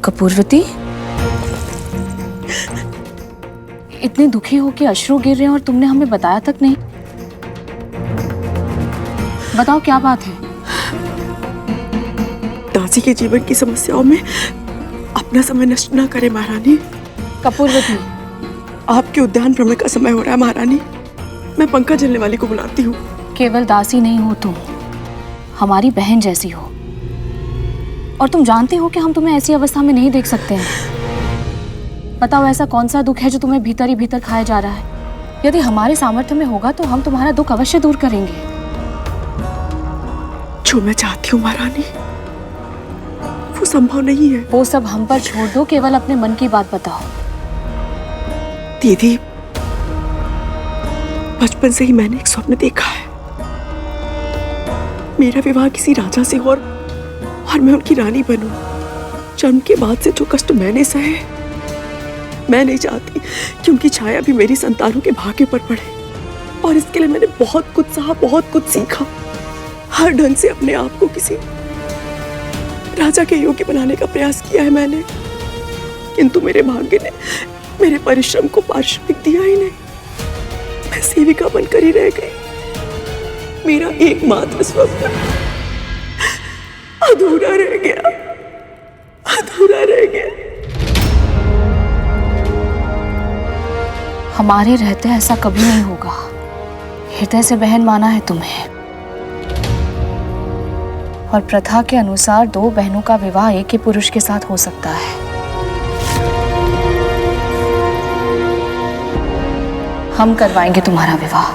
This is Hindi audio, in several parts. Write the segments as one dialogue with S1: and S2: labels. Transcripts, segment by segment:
S1: कपूरवती, इतने दुखी हो कि अश्रु गिर रहे हैं और तुमने हमें बताया तक नहीं। बताओ क्या बात है?
S2: दासी के जीवन की समस्याओं में अपना समय नष्ट न करें महारानी।
S1: कपूरवती,
S2: आपके उद्यान भ्रमण का समय हो रहा है महारानी। मैं पंखा झलने वाली को बुलाती हूँ।
S1: केवल दासी नहीं हो तुम, हमारी बहन जैसी हो, और तुम जानते हो कि हम तुम्हें ऐसी अवस्था में नहीं देख सकते हैं। बताओ ऐसा कौन सा दुख है जो तुम्हें भीतर ही भीतर खाया जा रहा है? यदि हमारे सामर्थ्य में होगा तो हम तुम्हारा दुख अवश्य दूर करेंगे।
S2: जो मैं चाहती हूँ महारानी वो संभव नहीं है।
S1: वो सब हम पर छोड़ दो, केवल अपने मन की बात बताओ।
S2: दीदी, बचपन से ही मैंने एक स्वप्न देखा है। मेरा विवाह किसी राजा से और मैं उनकी रानी बनूं। जन्म के बाद से जो कष्ट मैंने सहे, मैं नहीं चाहती कि उनकी छाया भी मेरी संतानों के भाग्य पर पड़े। और इसके लिए मैंने बहुत कुछ सहा, बहुत कुछ सीखा। हर ढंग से अपने आप को किसी राजा के योग्य बनाने का प्रयास किया है मैंने, किंतु मेरे भाग्य ने मेरे परिश्रम को पारिश्रमिक दिया ही नहीं। मैं सेविका बनकर ही रह गई। मेरा एकमात्र स्वप्न अधूरा रह गया, अधूरा रह गया।
S1: हमारे रहते ऐसा कभी नहीं होगा। हृदय से बहन माना है तुम्हें, और प्रथा के अनुसार दो बहनों का विवाह एक ही पुरुष के साथ हो सकता है। हम करवाएंगे तुम्हारा विवाह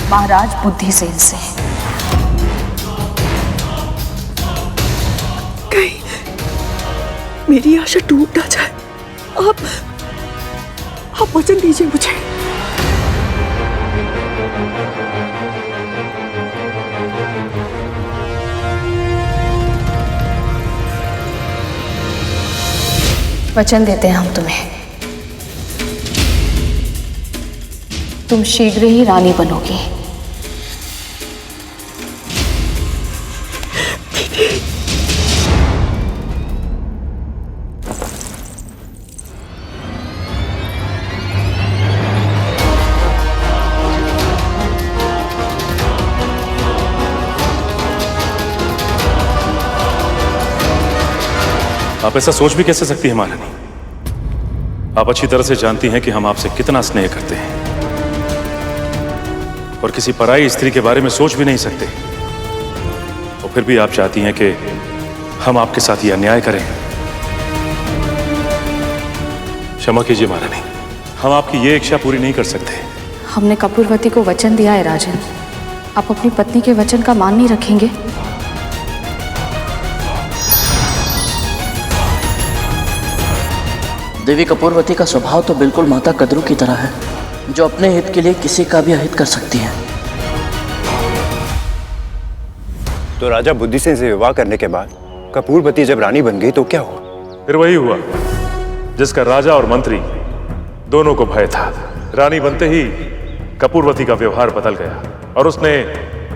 S1: महाराज बुद्धिसेन से।
S2: कहीं मेरी आशा टूट ना जाए। आप वचन दीजिए मुझे।
S1: वचन देते हैं हम तुम्हें, तुम शीघ्र ही रानी बनोगी।
S3: आप ऐसा सोच भी कैसे सकती हैं महारानी? आप अच्छी तरह से जानती हैं कि हम आपसे कितना स्नेह करते हैं, और किसी पराई स्त्री के बारे में सोच भी नहीं सकते। और फिर भी आप चाहती हैं कि हम आपके साथ ये अन्याय करें। क्षमा कीजिए महारानी, हम आपकी ये इच्छा पूरी नहीं कर सकते।
S1: हमने कपूरवती को वचन दिया है राजन, आप अपनी पत्नी के वचन का मान नहीं रखेंगे?
S4: देवी कपूरवती का स्वभाव तो बिल्कुल माता कद्रू की तरह है, जो अपने हित के लिए किसी का भी अहित कर सकती है।
S5: तो राजा बुद्धिसेन से विवाह करने के बाद कपूरवती जब रानी बन गई तो क्या हुआ?
S3: फिर वही हुआ जिसका राजा और मंत्री दोनों को भय था। रानी बनते ही कपूरवती का व्यवहार बदल गया और उसने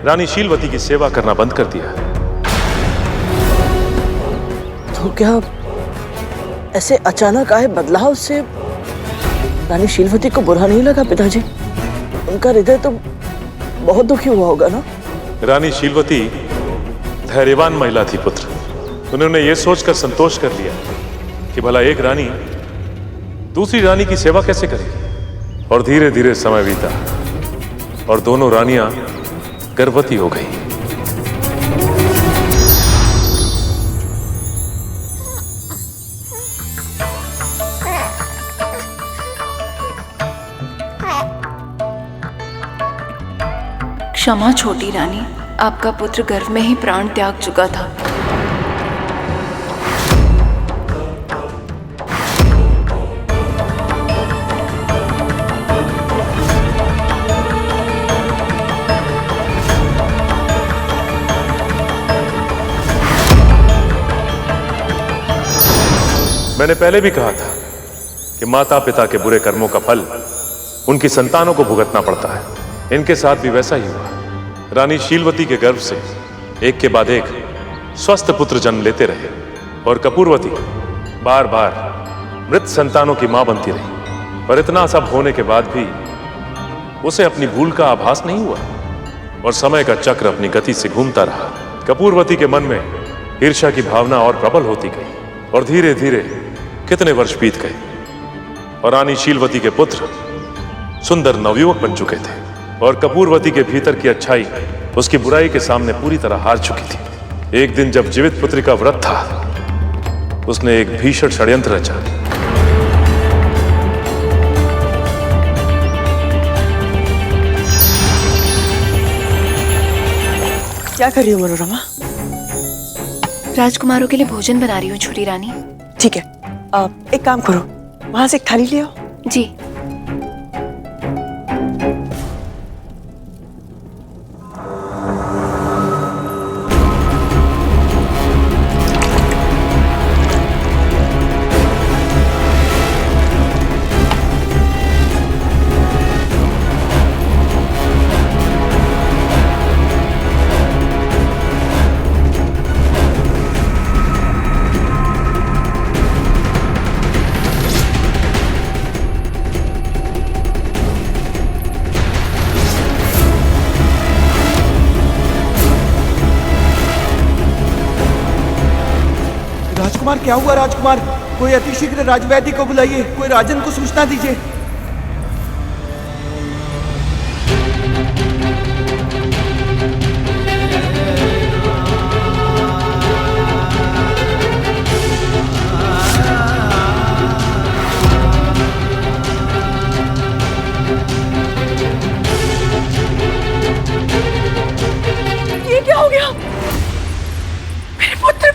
S3: रानी शीलवती की सेवा करना बंद कर दिया।
S4: तो क्या ऐसे अचानक आए बदलाव से रानी शीलवती को बुरा नहीं लगा पिताजी? उनका हृदय तो बहुत दुखी हुआ होगा ना?
S3: रानी शीलवती धैर्यवान महिला थी पुत्र। उन्होंने ये सोचकर संतोष कर लिया कि भला एक रानी दूसरी रानी की सेवा कैसे करेगी। और धीरे धीरे समय बीता और दोनों रानियां गर्भवती हो गई।
S6: क्षमा छोटी रानी, आपका पुत्र गर्भ में ही प्राण त्याग चुका था।
S3: मैंने पहले भी कहा था कि माता पिता के बुरे कर्मों का फल उनकी संतानों को भुगतना पड़ता है। इनके साथ भी वैसा ही हुआ। रानी शीलवती के गर्भ से एक के बाद एक स्वस्थ पुत्र जन्म लेते रहे, और कपूरवती बार बार मृत संतानों की मां बनती रही। पर इतना सब होने के बाद भी उसे अपनी भूल का आभास नहीं हुआ और समय का चक्र अपनी गति से घूमता रहा। कपूरवती के मन में ईर्ष्या की भावना और प्रबल होती गई और धीरे धीरे कितने वर्ष बीत गए और रानी शीलवती के पुत्र सुंदर नवयुवक बन चुके थे और कपूरवती के भीतर की अच्छाई उसकी बुराई के सामने पूरी तरह हार चुकी थी। एक दिन जब जीवित पुत्री का व्रत था, उसने एक भीषण षड्यंत्र रचा।
S2: क्या कर रही हो मनोरमा?
S6: राजकुमारों के लिए भोजन बना रही हूँ छोटी रानी।
S2: ठीक है, आप एक काम करो, वहां से एक थाली ले आओ।
S6: जी।
S7: राजकुमार, क्या हुआ राजकुमार? कोई अतिशीघ्र राजवैद्य को बुलाइए, कोई राजन को सूचना दीजिए।
S2: ये क्या हो गया? मेरे पुत्र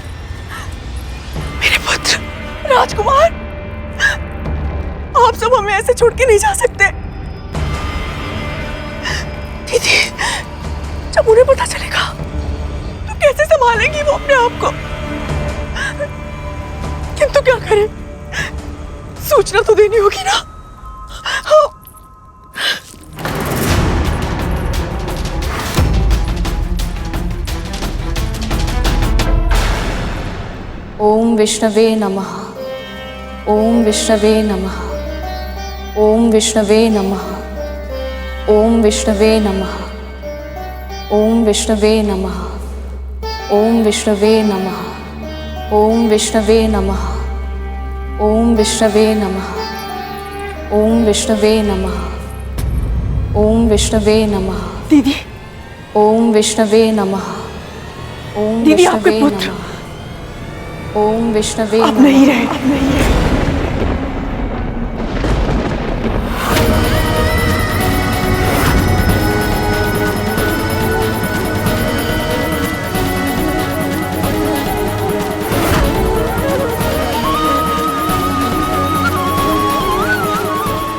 S2: राजकुमार, आप सब हमें ऐसे छोड़ के नहीं जा सकते। दीदी, जब उन्हें पता चलेगा तो कैसे संभालेंगी वो अपने आप को? किंतु क्या करें, सूचना तो देनी होगी ना।
S1: ओम विष्णवे नमः। ओम विष्णवे नमः। ओम विष्णवे नमः। ओम विष्णवे नमः। ओम विष्णवे नमः। ओम विष्णवे नमः। ओम विष्णवे नमः। ओम विष्णवे नमः। ओम विष्णवे नमः। ओम विष्णवे नमः।
S2: दीदी,
S1: ओम विष्णवे नमः। ओम
S2: दीदी, आपके
S1: विष्णवे
S2: पुत्र
S1: नमः। ओम विष्णवे
S2: आप
S1: नमः।
S2: नहीं रहे, नहीं रहे।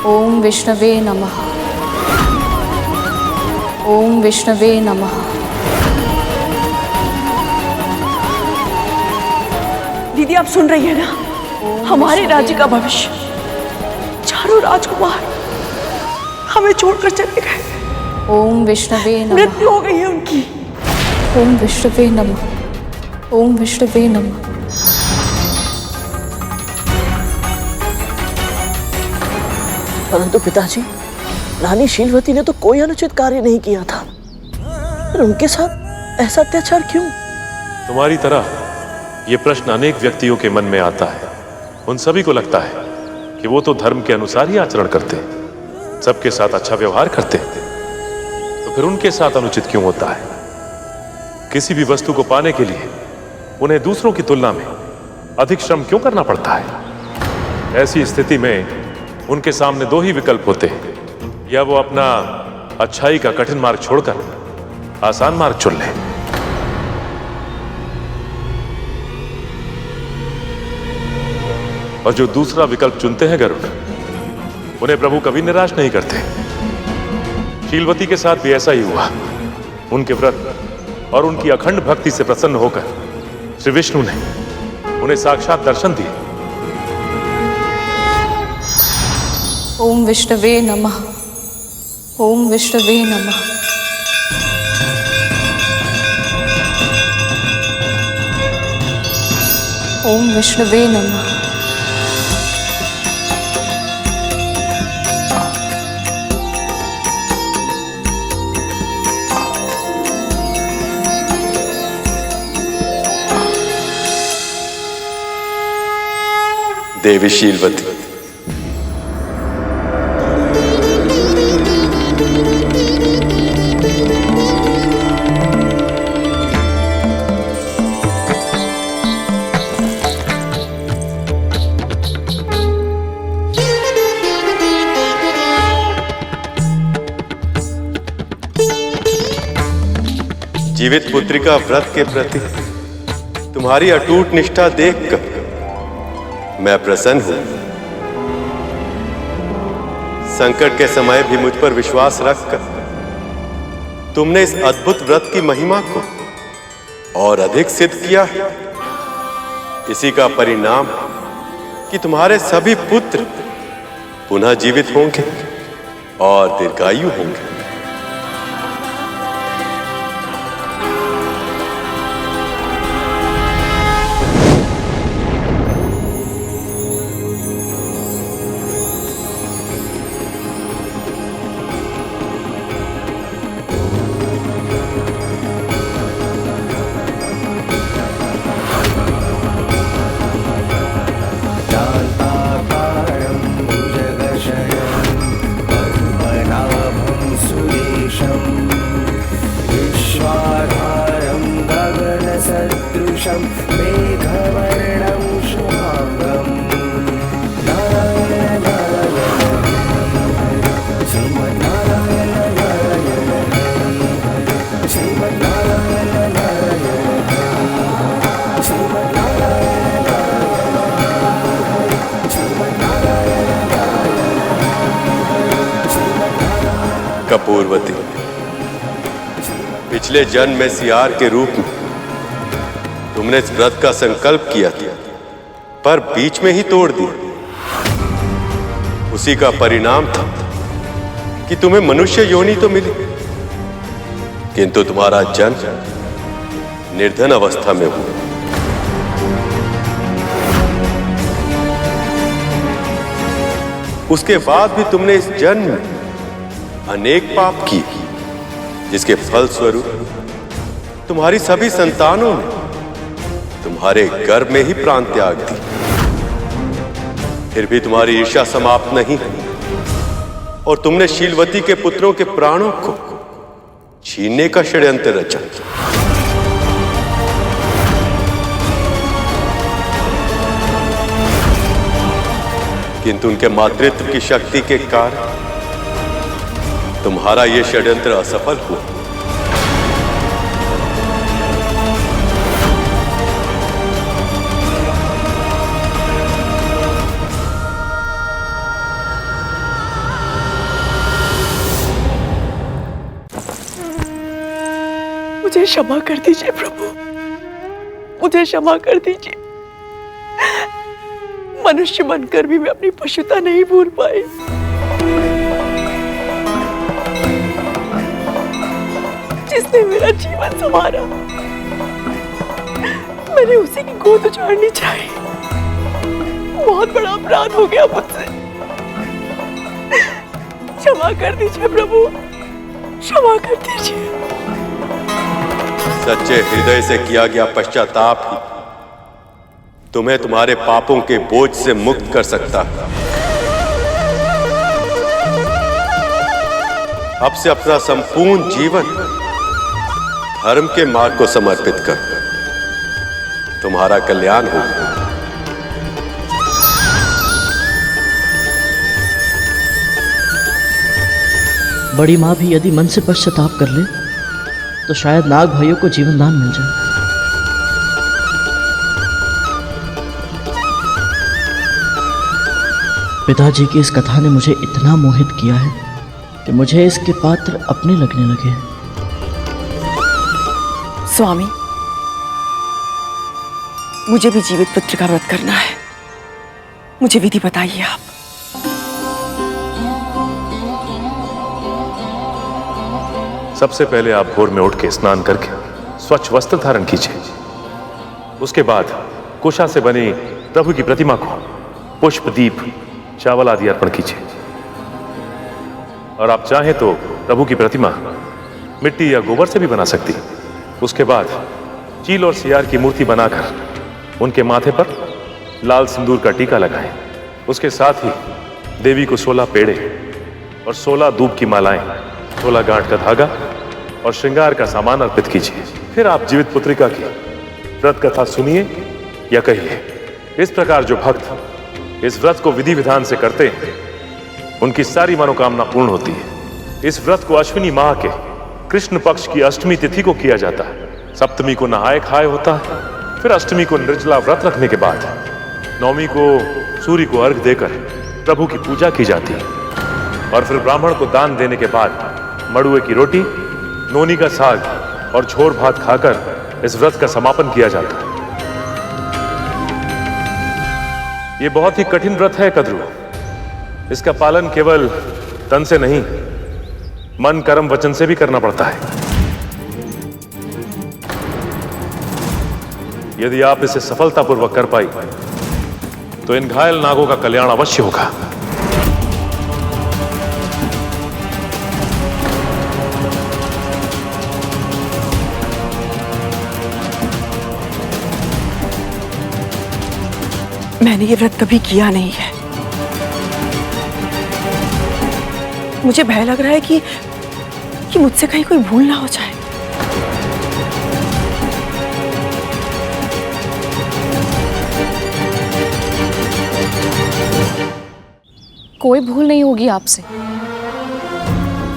S1: ओम विष्णवे नमः। ओम विष्णवे नमः।
S2: दीदी, आप सुन रही है ना? हमारे राज्य का भविष्य, चारों राजकुमार हमें छोड़कर चले गए।
S1: ओम विष्णवे नमः।
S2: मृत्यु हो गई है उनकी।
S1: ओम विष्णवे नमः। ओम विष्णवे नमः।
S4: परंतु पिताजी, रानी शीलवती ने तो कोई अनुचित कार्य नहीं किया था, फिर उनके साथ ऐसा अत्याचार क्यों?
S3: तुम्हारी तरह ये प्रश्न अनेक व्यक्तियों के मन में आता है। उन सभी को लगता है कि वो तो धर्म के अनुसार ही आचरण करते, सबके साथ अच्छा व्यवहार करते, तो फिर उनके साथ अनुचित क्यों होता है? किसी भी वस्तु को पाने के लिए उन्हें दूसरों की तुलना में अधिक श्रम क्यों करना पड़ता है? ऐसी स्थिति में उनके सामने दो ही विकल्प होते हैं, या वो अपना अच्छाई का कठिन मार्ग छोड़कर आसान मार्ग चुन लें, और जो दूसरा विकल्प चुनते हैं गरुड़, उन्हें प्रभु कभी निराश नहीं करते। शीलवती के साथ भी ऐसा ही हुआ। उनके व्रत और उनकी अखंड भक्ति से प्रसन्न होकर श्री विष्णु ने उन्हें साक्षात दर्शन दिए।
S1: ओम विष्णवे नमः। ओम विष्णवे नमः। ओम विष्णुवे नमः।
S8: देवी शीलवती, जीवित पुत्रिका व्रत के प्रति तुम्हारी अटूट निष्ठा देखकर मैं प्रसन्न हूं। संकट के समय भी मुझ पर विश्वास रखकर तुमने इस अद्भुत व्रत की महिमा को और अधिक सिद्ध किया है। इसी का परिणाम कि तुम्हारे सभी पुत्र पुनः जीवित होंगे और दीर्घायु होंगे। कपूरवती, पिछले जन्म में सियार के रूप में तुमने इस व्रत का संकल्प किया था, पर बीच में ही तोड़ दिया। उसी का परिणाम था कि तुम्हें मनुष्य योनि तो मिली, किंतु तुम्हारा जन्म निर्धन अवस्था में हुआ। उसके बाद भी तुमने इस जन्म में अनेक पाप किए, जिसके फल स्वरूप तुम्हारी सभी संतानों ने तुम्हारे गर्भ में ही प्राण त्याग दी। फिर भी तुम्हारी ईर्ष्या समाप्त नहीं और तुमने शीलवती के पुत्रों के प्राणों को छीनने का षड्यंत्र रचा। किंतु उनके मातृत्व की शक्ति के कारण तुम्हारा यह षड्यंत्र असफल हुआ।
S2: मुझे क्षमा कर दीजिए प्रभु, मुझे क्षमा कर दीजिए। मनुष्य बनकर भी मैं अपनी पशुता नहीं भूल पाई। जिसने मेरा जीवन संवारा, मैंने उसी की गोद उजाड़नी चाहिए। बहुत बड़ा अपराध हो गया मुझसे। क्षमा कर दीजिए प्रभु, क्षमा कर दीजिए।
S8: सच्चे हृदय से किया गया पश्चाताप ही तुम्हें तुम्हारे पापों के बोझ से मुक्त कर सकता है। अब से अपना संपूर्ण जीवन धर्म के मार्ग को समर्पित कर तुम्हारा कल्याण होगा।
S9: बड़ी माँ भी यदि मन से पश्चाताप कर ले तो शायद नाग भाइयों को जीवन दान मिल जाए। पिताजी की इस कथा ने मुझे इतना मोहित किया है कि मुझे इसके पात्र अपने लगने लगे हैं।
S2: स्वामी, मुझे भी जीवित पुत्र का व्रत करना है। मुझे विधि बताइए आप।
S3: सबसे पहले आप भोर में उठ के स्नान करके स्वच्छ वस्त्र धारण कीजिए। उसके बाद कुशा से बनी प्रभु की प्रतिमा को पुष्प, दीप, चावल आदि अर्पण कीजिए। और आप चाहें तो प्रभु की प्रतिमा मिट्टी या गोबर से भी बना सकती। उसके बाद चील और सियार की मूर्ति बनाकर उनके माथे पर लाल सिंदूर का टीका लगाएं। उसके साथ ही देवी को 16 पेड़े और 16 दूब की मालाएं, 16 गांठ का धागा और श्रृंगार का सामान अर्पित कीजिए। फिर आप जीवित पुत्रिका की व्रत कथा सुनिए या कहिए। इस प्रकार जो भक्त इस व्रत को विधि विधान से करते हैं, उनकी सारी मनोकामना पूर्ण होती है। इस व्रत को अश्विनी माह के कृष्ण पक्ष की अष्टमी तिथि को किया जाता है। सप्तमी को नहाय खाए होता है। फिर अष्टमी को निर्जला व्रत रखने के बाद नवमी को सूर्य को अर्घ देकर प्रभु की पूजा की जाती है। और फिर ब्राह्मण को दान देने के बाद मड़ुए की रोटी, नोनी का साग और झोर भात खाकर इस व्रत का समापन किया जाता है। ये बहुत ही कठिन व्रत है कद्रू। इसका पालन केवल तन से नहीं, मन, कर्म, वचन से भी करना पड़ता है। यदि आप इसे सफलतापूर्वक कर पाई तो इन घायल नागों का कल्याण अवश्य होगा।
S2: मैंने ये व्रत कभी किया नहीं है। मुझे भय लग रहा है कि मुझसे कहीं कोई भूल ना हो जाए।
S1: कोई भूल नहीं होगी आपसे।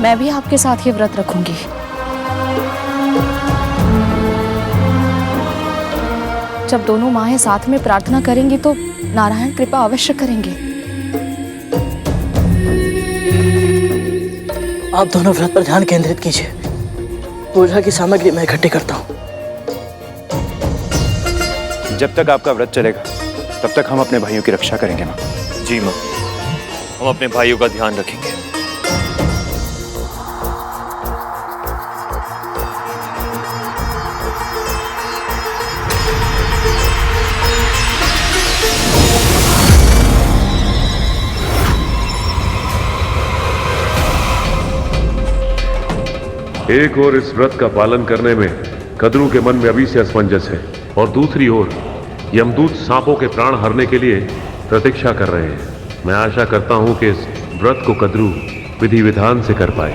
S1: मैं भी आपके साथ ये व्रत रखूंगी। जब दोनों माहें साथ में प्रार्थना करेंगी तो नारायण कृपा अवश्य करेंगे।
S9: आप दोनों व्रत पर ध्यान केंद्रित कीजिए। पूजा की सामग्री मैं इकट्ठी करता हूँ।
S5: जब तक आपका व्रत चलेगा तब तक हम अपने भाइयों की रक्षा करेंगे माँ।
S10: जी माँ, हम अपने भाइयों का ध्यान रखेंगे।
S3: एक और इस व्रत का पालन करने में कद्रू के मन में अभी से असमंजस है, और दूसरी ओर यमदूत सांपों के प्राण हरने के लिए प्रतीक्षा कर रहे हैं। मैं आशा करता हूं कि इस व्रत को कद्रू विधि विधान से कर पाए।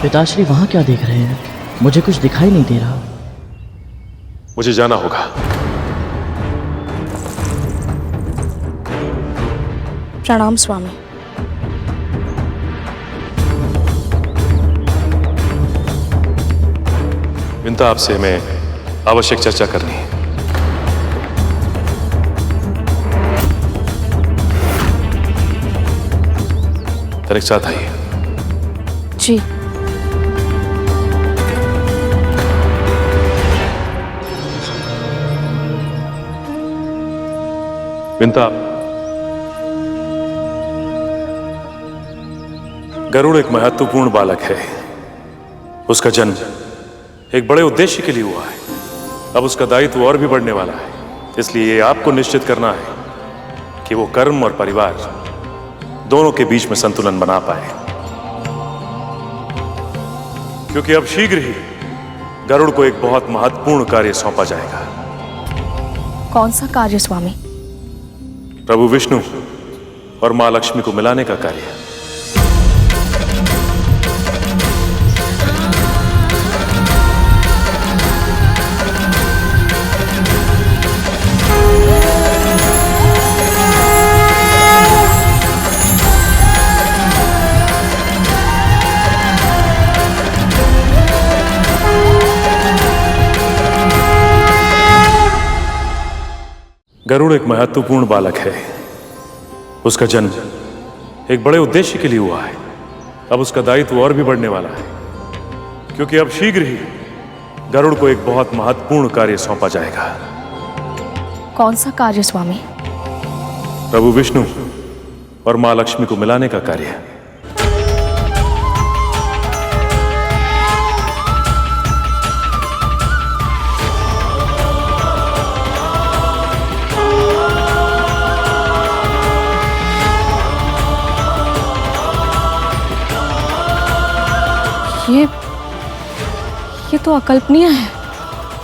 S9: पिताश्री वहां क्या देख रहे हैं? मुझे कुछ दिखाई नहीं दे रहा।
S3: मुझे जाना होगा।
S1: प्रणाम स्वामी।
S3: विंता, आपसे मैं आवश्यक चर्चा करनी है। तनिक साथ आइए।
S1: जी।
S3: विंता, गरुड़ एक महत्वपूर्ण बालक है। उसका जन्म एक बड़े उद्देश्य के लिए हुआ है। अब उसका दायित्व और भी बढ़ने वाला है। इसलिए आपको निश्चित करना है कि वो कर्म और परिवार दोनों के बीच में संतुलन बना पाए, क्योंकि अब शीघ्र ही गरुड़ को एक बहुत महत्वपूर्ण कार्य सौंपा जाएगा।
S1: कौन सा कार्य स्वामी?
S3: प्रभु विष्णु और मां लक्ष्मी को मिलाने का कार्य। गरुड़ एक महत्वपूर्ण बालक है। उसका जन्म एक बड़े उद्देश्य के लिए हुआ है। अब उसका दायित्व और भी बढ़ने वाला है, क्योंकि अब शीघ्र ही गरुड़ को एक बहुत महत्वपूर्ण कार्य सौंपा जाएगा।
S1: कौन सा कार्य स्वामी?
S3: प्रभु विष्णु और मां लक्ष्मी को मिलाने का कार्य।
S1: ये तो अकल्पनीय है।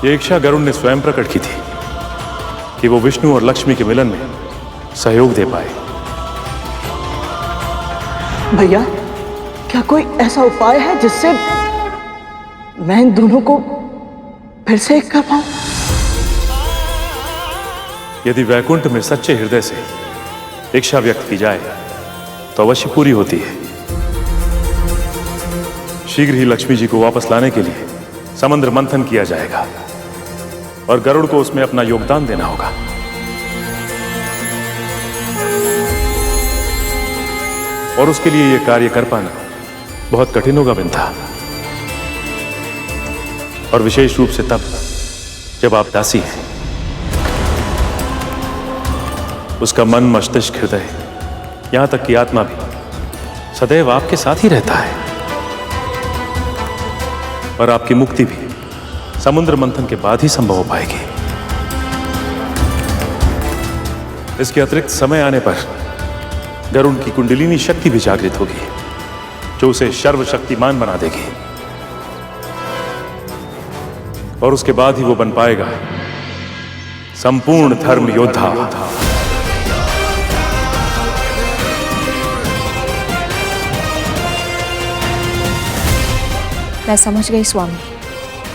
S3: ये इच्छा गरुड़ ने स्वयं प्रकट की थी कि वो विष्णु और लक्ष्मी के मिलन में सहयोग दे पाए।
S4: भैया, क्या कोई ऐसा उपाय है जिससे मैं इन दोनों को फिर से एक कर पाऊं?
S3: यदि वैकुंठ में सच्चे हृदय से इच्छा व्यक्त की जाए तो अवश्य पूरी होती है। शीघ्र ही लक्ष्मी जी को वापस लाने के लिए समुद्र मंथन किया जाएगा और गरुड़ को उसमें अपना योगदान देना होगा। और उसके लिए यह कार्य कर पाना बहुत कठिन होगा विंता, और विशेष रूप से तब जब आप दासी हैं। उसका मन, मस्तिष्क, हृदय, यहां तक कि आत्मा भी सदैव आपके साथ ही रहता है। और आपकी मुक्ति भी समुद्र मंथन के बाद ही संभव हो पाएगी। इसके अतिरिक्त समय आने पर गरुड़ की कुंडलिनी शक्ति भी जागृत होगी, जो उसे सर्वशक्तिमान बना देगी। और उसके बाद ही वो बन पाएगा संपूर्ण धर्म योद्धा।
S1: मैं समझ गई स्वामी।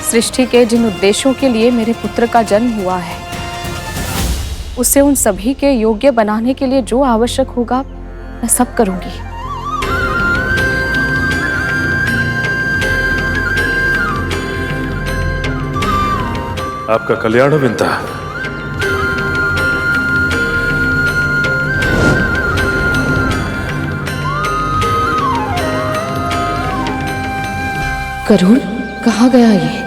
S1: सृष्टि के जिन उद्देश्यों के लिए मेरे पुत्र का जन्म हुआ है, उसे उन सभी के योग्य बनाने के लिए जो आवश्यक होगा मैं सब करूंगी।
S3: आपका कल्याण हो विंता।
S1: गरुड़ कहाँ गया ये?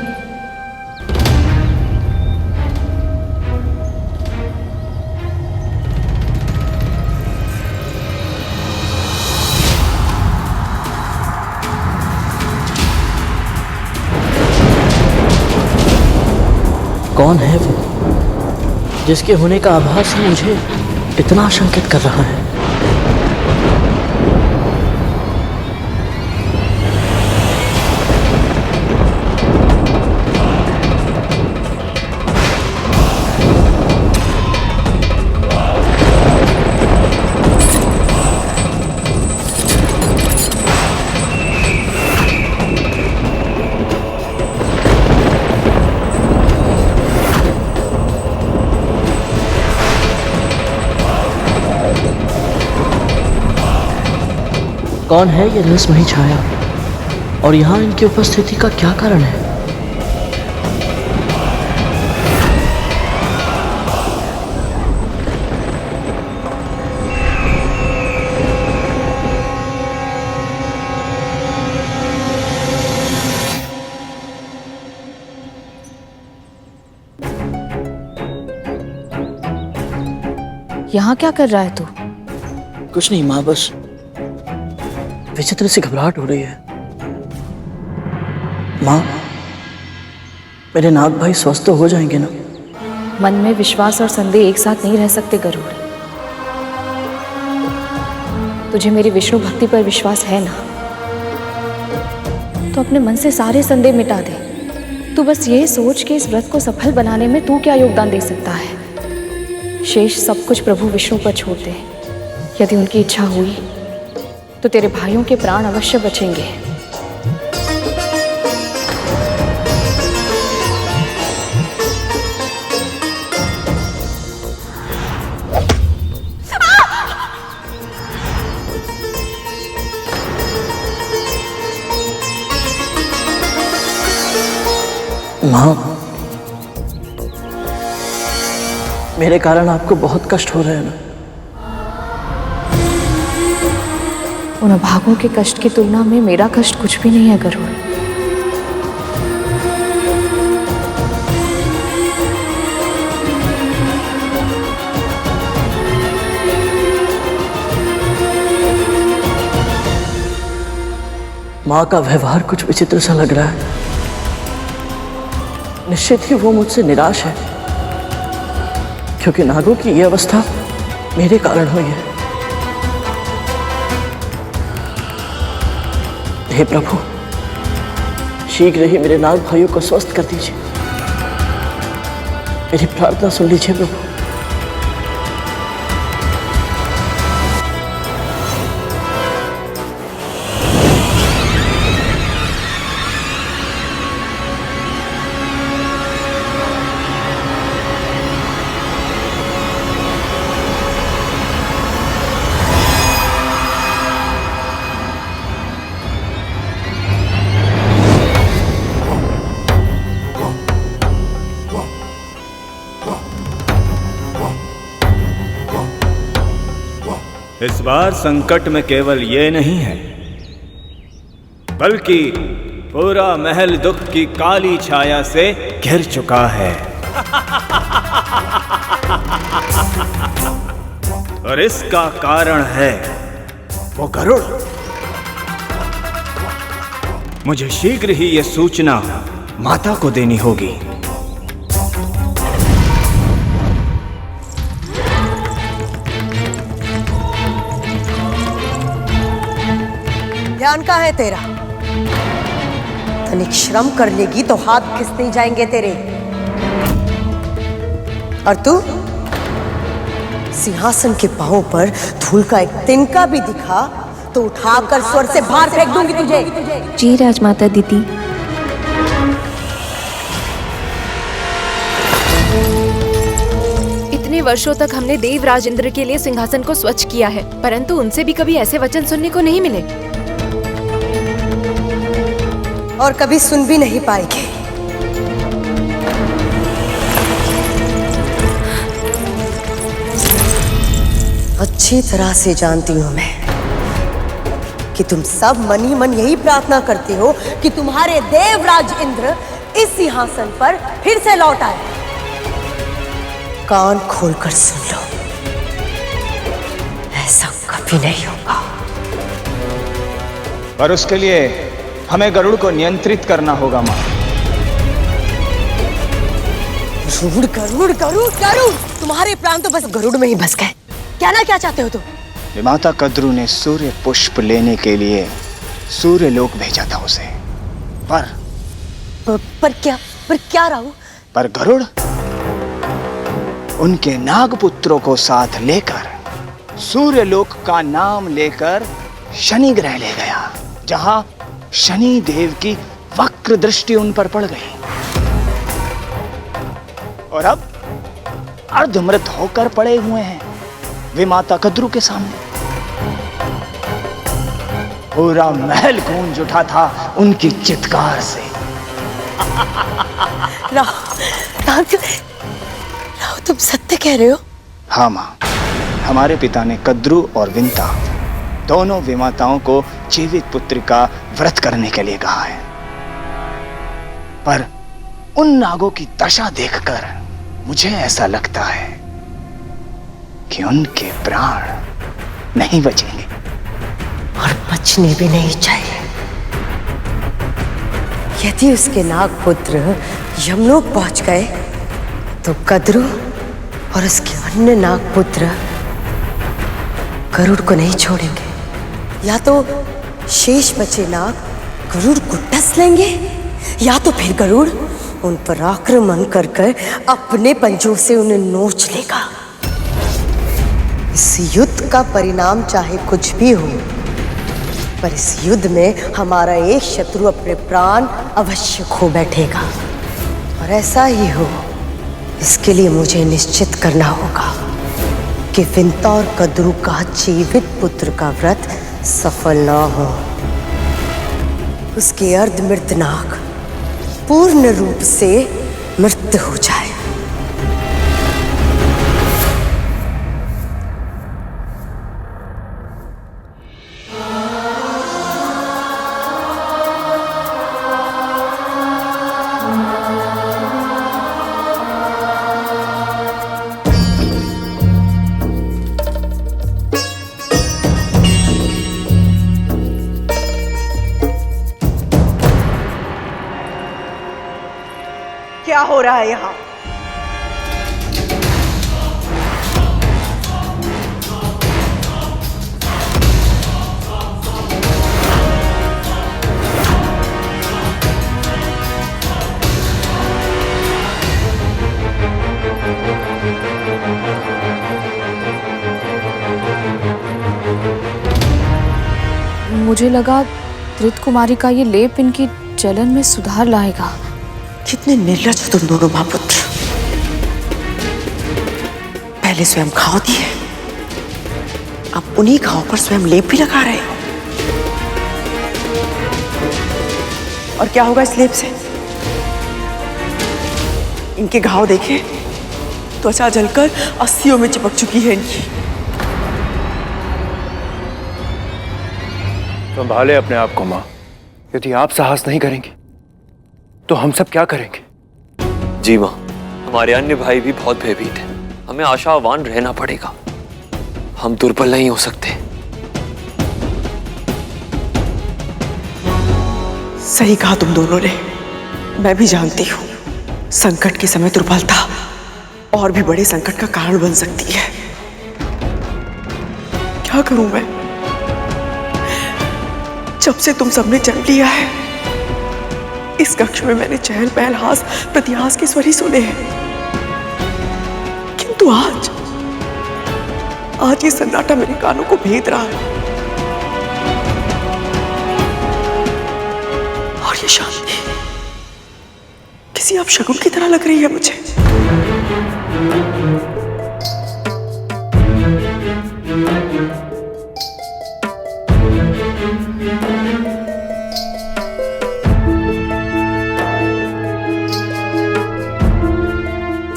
S9: कौन है वो जिसके होने का आभास मुझे इतना आशंकित कर रहा है? कौन है ये रहस्यमयी छाया और यहाँ इनकी उपस्थिति का क्या कारण है?
S1: यहाँ क्या कर रहा है तू?
S9: कुछ नहीं माँ, बस विचित्र सी घबराहट हो रही है। माँ, मेरे नाग भाई स्वस्थ तो हो जाएंगे ना?
S1: मन में विश्वास और संदेह एक साथ नहीं रह सकते गरुड़। तुझे मेरी विष्णु भक्ति पर विश्वास है ना, तो अपने मन से सारे संदेह मिटा दे। तू बस ये सोच कि इस व्रत को सफल बनाने में तू क्या योगदान दे सकता है। शेष सब कुछ प्रभु विष्णु पर छोड़ दे। यदि उनकी इच्छा हुई तो तेरे भाइयों के प्राण अवश्य बचेंगे।
S9: माँ, मेरे कारण आपको बहुत कष्ट हो रहा है ना?
S1: उन अभागों के कष्ट की तुलना में मेरा कष्ट कुछ भी नहीं है गरुड़।
S9: माँ का व्यवहार कुछ विचित्र सा लग रहा है। निश्चित ही वो मुझसे निराश है, क्योंकि नागों की ये अवस्था मेरे कारण हुई है। हे प्रभु, शीघ्र ही मेरे नाग भाइयों को स्वस्थ कर दीजिए। मेरी प्रार्थना सुन लीजिए प्रभु।
S7: इस बार संकट में केवल ये नहीं है, बल्कि पूरा महल दुख की काली छाया से घिर चुका है। और इसका कारण है वो गरुड़। मुझे शीघ्र ही ये सूचना माता को देनी होगी।
S11: ध्यान कहाँ है तेरा? तनिक श्रम कर लेगी तो हाथ खिस नहीं जाएंगे तेरे। और तू सिंहासन के पांव पर धूल का एक तिनका भी दिखा तो उठाकर स्वर से बाहर फेंक दूंगी तुझे।
S6: जी राजमाता दीदी।
S12: इतने वर्षों तक हमने देवराज इंद्र के लिए सिंहासन को स्वच्छ किया है, परंतु उनसे भी कभी ऐसे वचन सुनने को नहीं मिले
S11: और कभी सुन भी नहीं पाएंगे। अच्छी तरह से जानती हूं मैं कि तुम सब मन ही मन यही प्रार्थना करते हो कि तुम्हारे देवराज इंद्र इस सिंहासन पर फिर से लौट आए। कान खोलकर सुन लो, ऐसा कभी नहीं होगा।
S7: पर उसके लिए हमें गरुड़ को नियंत्रित करना होगा माँ।
S11: गरुड़ गरुड़ गरुड़ गरुड़, तुम्हारे प्राण तो बस गरुड़ में ही बस गए। कहना क्या चाहते हो तुम?
S5: विमाता कद्रू ने सूर्य पुष्प लेने के लिए सूर्य लोक भेजा था उसे,
S11: पर क्या राहु?
S5: पर गरुड़ उनके नागपुत्रों को साथ लेकर सूर्य लोक का नाम लेकर शनि ग्रह ले गया, जहां शनि देव की वक्र दृष्टि उन पर पड़ गई और अब अर्धमृत होकर पड़े हुए हैं विमाता कद्रू के सामने। पूरा महल गूंज उठा था उनकी चित्कार से।
S11: राहु, तुम सत्य कह रहे हो?
S5: हाँ माँ, हमारे पिता ने कद्रू और विंता दोनों विमाताओं को जीवित पुत्र का व्रत करने के लिए कहा है, पर उन नागों की दशा देखकर मुझे ऐसा लगता है कि उनके प्राण नहीं बचेंगे
S11: और बचने भी नहीं चाहिए। यदि उसके नागपुत्र यमलोक पहुंच गए तो कद्रू और उसके अन्य नागपुत्र गरुड़ को नहीं छोड़ेंगे। या तो शेष बचे नाग गरुड़ को डस लेंगे, या तो फिर गरुड़ उन पर आक्रमण कर अपने पंजों से उन्हें नोच लेगा। इस युद्ध का परिणाम चाहे कुछ भी हो, पर इस युद्ध में हमारा एक शत्रु अपने प्राण अवश्य खो बैठेगा। और ऐसा ही हो, इसके लिए मुझे निश्चित करना होगा कि विंता और कद्रू का जीवित पुत्र का व्रत सफल ना हो। उसके अर्धमृत नाग पूर्ण रूप से मृत हो जाए।
S2: क्या हो रहा है यहाँ?
S1: मुझे लगा धृत कुमारी का ये लेप इनकी जलन में सुधार लाएगा।
S2: कितने निर्लज हो तुम दोनों महापुत्र। पहले स्वयं घाव दिए, अब उन्हीं घाव पर स्वयं लेप भी लगा रहे हो। और क्या होगा इस लेप से? इनके घाव देखे, त्वचा जलकर अस्थियों में चिपक चुकी है इनकी।
S7: संभाले अपने आप को माँ। यदि आप साहस नहीं करेंगे तो हम सब क्या करेंगे?
S10: जी माँ, हमारे अन्य भाई भी बहुत भयभीत हैं। हमें आशावान रहना पड़ेगा। हम दुर्बल नहीं हो सकते।
S2: सही कहा तुम दोनों ने। मैं भी जानती हूँ संकट के समय दुर्बलता और भी बड़े संकट का कारण बन सकती है। क्या करूं मैं? जब से तुम सबने जन्म लिया है, इस कक्ष में मैंने चहल पहल, हास प्रतिहास के स्वर ही सुने हैं। किंतु आज ये सन्नाटा मेरे कानों को भेद रहा है। और ये शांति किसी अपशगुन की तरह लग रही है मुझे।